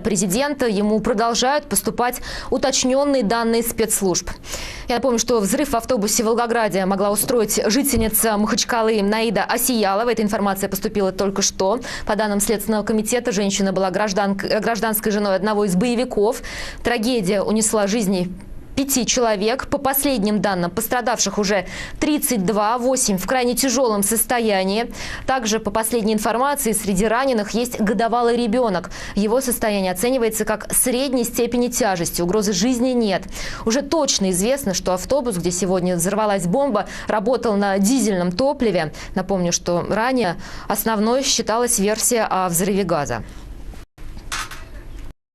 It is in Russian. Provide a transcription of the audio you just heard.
Президента, ему продолжают поступать уточненные данные спецслужб. Я напомню, что взрыв в автобусе в Волгограде могла устроить жительница Махачкалы Наида Асиялова. Эта информация поступила только что. По данным Следственного комитета, женщина была гражданской женой одного из боевиков. Трагедия унесла жизни 5 человек. По последним данным, пострадавших уже 32, 8 в крайне тяжелом состоянии. Также, по последней информации, среди раненых есть годовалый ребенок. Его состояние оценивается как средней степени тяжести. Угрозы жизни нет. Уже точно известно, что автобус, где сегодня взорвалась бомба, работал на дизельном топливе. Напомню, что ранее основной считалась версия о взрыве газа.